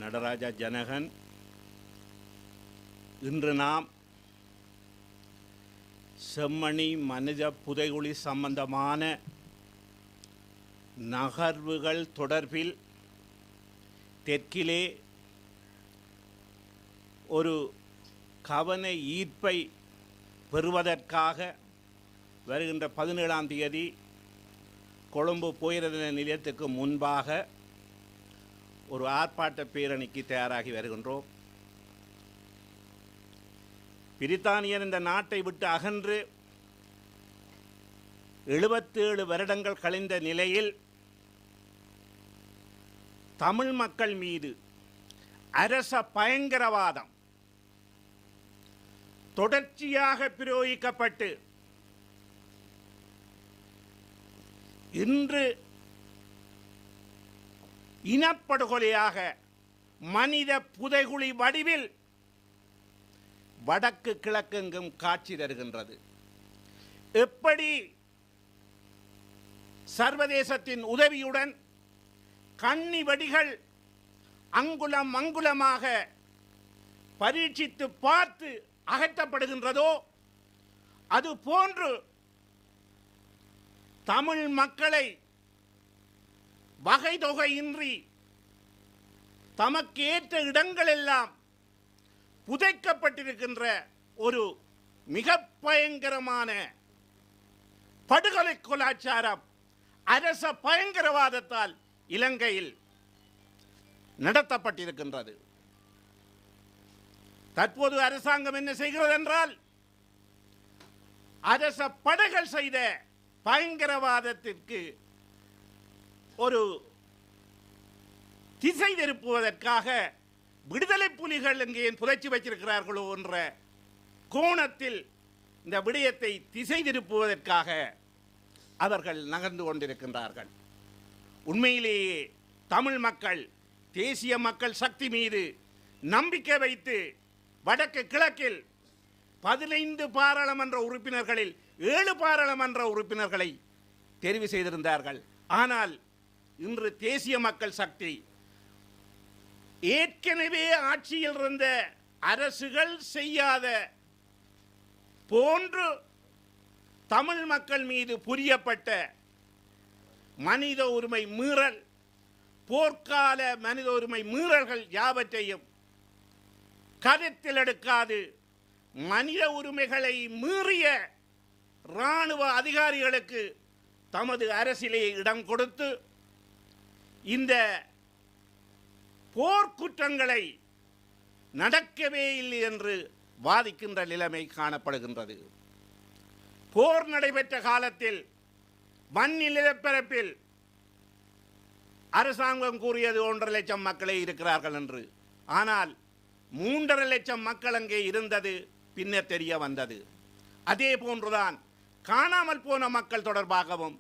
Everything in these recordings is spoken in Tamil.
நடராஜா ஜனகன். இன்று நாம் செம்மணி மனித புதைகுழி சம்பந்தமான நகர்வுகள் தொடர்பில் தெற்கிலே ஒரு கவன ஈர்ப்பை பெறுவதற்காக வருகின்ற 17ஆம் தேதி கொழும்பு போயிரத நிலையத்துக்கு முன்பாக ஒரு ஆர்ப்பாட்ட பேரணிக்கு தயாராகி வருகின்றோம். பிரித்தானியர் இந்த நாட்டை விட்டு அகன்று 77 வருடங்கள் கழிந்த நிலையில் தமிழ் மக்கள் மீது அரச பயங்கரவாதம் தொடர்ச்சியாக பிரயோகிக்கப்பட்டு இன்று இனப்படுகொலையாக மனித புதைகுழி வடிவில் வடக்கு கிழக்கெங்கும் காட்சி தருகின்றது. எப்படி சர்வதேசத்தின் உதவியுடன் கண்ணி வெடிகள் அங்குலம் அங்குலமாக பரீட்சித்து பார்த்து அகற்றப்படுகின்றதோ அது போன்று தமிழ் மக்களை வகை தொகையின்றி தமக்கு ஏற்ற இடங்களெல்லாம் புதைக்கப்பட்டிருக்கின்ற ஒரு மிக பயங்கரமான படுகொலை கலாச்சாரம் அரச பயங்கரவாதத்தால் இலங்கையில் நடத்தப்பட்டிருக்கின்றது. தற்போது அரசாங்கம் என்ன செய்கிறது என்றால் அரச படைகள் செய்த பயங்கரவாதத்திற்கு ஒரு திசை திருப்புவதற்காக விடுதலை புலிகள் இங்கே புதைச்சி வைத்திருக்கிறார்களோ என்ற கோணத்தில் இந்த விடயத்தை திசை திருப்புவதற்காக அவர்கள் நகர்ந்து கொண்டிருக்கின்றார்கள். உண்மையிலேயே தமிழ் மக்கள் தேசிய மக்கள் சக்தி மீது நம்பிக்கை வைத்து வடக்கு கிழக்கில் 15 பாராளுமன்ற உறுப்பினர்களில் 7 பாராளுமன்ற உறுப்பினர்களை தெரிவு செய்திருந்தார்கள். ஆனால் இன்று தேசிய மக்கள் சக்தி ஏற்கனவே ஆட்சியில் இருந்த அரசுகள் செய்யாத போன்று தமிழ் மக்கள் மீது புரியப்பட்ட மனித உரிமை மீறல், போர்க்கால மனித உரிமை மீறல்கள் யாவற்றையும் கருத்தில் எடுக்காது மனித உரிமைகளை மீறிய இராணுவ அதிகாரிகளுக்கு தமது அரசிலே இடம் கொடுத்து இந்த போர்க்குற்றங்களை நடக்கவே இல்லை என்று வாதிக்கின்ற நிலைமை காணப்படுகின்றது. போர் நடைபெற்ற காலத்தில் மண்ணில் நிலப்பரப்பில் அரசாங்கம் கூறியது 1.5 லட்சம் மக்களே இருக்கிறார்கள் என்று. ஆனால் 3.5 லட்சம் மக்கள் அங்கே இருந்தது பின்னர் தெரிய வந்தது. அதே போன்றுதான் காணாமல் போன மக்கள் தொடர்பாகவும்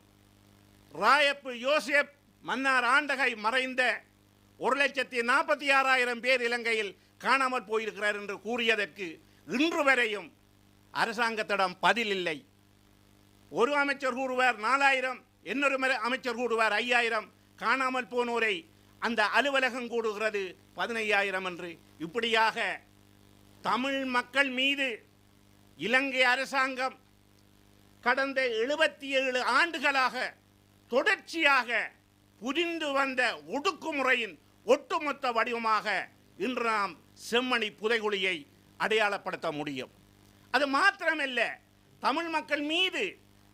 ராயப்பு யோசேப் மன்னார் ஆண்டகை மறைந்த 1,46,000 பேர் இலங்கையில் காணாமல் போயிருக்கிறார் என்று கூறியதற்கு இன்று வரையும் அரசாங்கத்திடம் பதில் இல்லை. ஒரு அமைச்சர் கூறுவார் 4,000, இன்னொரு அமைச்சர் கூறுவார் 5,000 காணாமல் போனோரை அந்த அலுவலகம் கூடுகிறது 15,000 என்று. இப்படியாக தமிழ் மக்கள் மீது இலங்கை அரசாங்கம் கடந்த 77 ஆண்டுகளாக தொடர்ச்சியாக புரிந்து வந்த ஒடுக்குமுறையின் ஒட்டுமொத்த வடிவமாக இன்று நாம் செம்மணி புதைகுழியை அடையாளப்படுத்த முடியும். அது மாத்திரமல்ல, தமிழ் மக்கள் மீது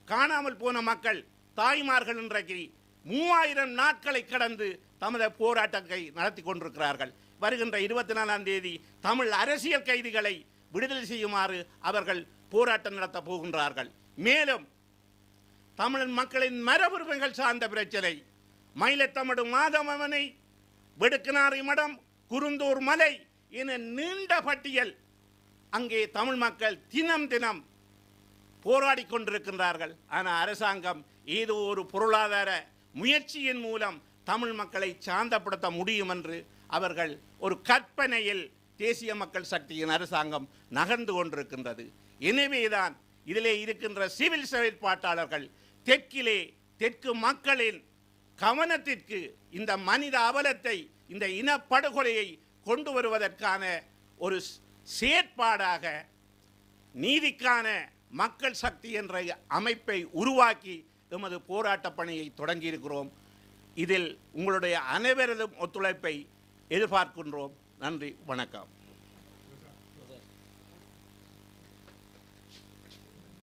காணாமல் போன மக்கள் தாய்மார்கள் இன்றைக்கு 3000 நாட்களை கடந்து தமது போராட்டத்தை நடத்தி கொண்டிருக்கிறார்கள். வருகின்ற 24ஆம் தேதி தமிழ் அரசியல் கைதிகளை விடுதலை செய்யுமாறு அவர்கள் போராட்டம் நடத்தப் போகின்றார்கள். மேலும் தமிழ் மக்களின் மரபுரிமைகள் சார்ந்த பிரச்சனை, மயிலத்தமடு மாதவனை, வெடுக்கனாரி மடம், குருந்தூர் மலை என நீண்ட பட்டியல் அங்கே தமிழ் மக்கள் தினம் தினம் போராடி கொண்டிருக்கின்றார்கள். ஆனால் அரசாங்கம் ஏதோ ஒரு பொருளாதார முயற்சியின் மூலம் தமிழ் மக்களை சாந்தப்படுத்த முடியும் என்று அவர்கள் ஒரு கற்பனையில் தேசிய மக்கள் சக்தியின் அரசாங்கம் நகர்ந்து கொண்டிருக்கின்றது. எனவேதான் இதிலே இருக்கின்ற சிவில் செயற்பாட்டாளர்கள் தெற்கு மக்களின் கவனத்திற்கு இந்த மனித அவலத்தை இந்த இனப்படுகொலையை கொண்டு வருவதற்கான ஒரு செயற்பாடாக நீதிக்கான மக்கள் சக்தி என்ற அமைப்பை உருவாக்கி எமது போராட்ட பணியை தொடங்கியிருக்கிறோம். இதில் உங்களுடைய அனைவரதும் ஒத்துழைப்பை எதிர்பார்க்கின்றோம். நன்றி, வணக்கம்.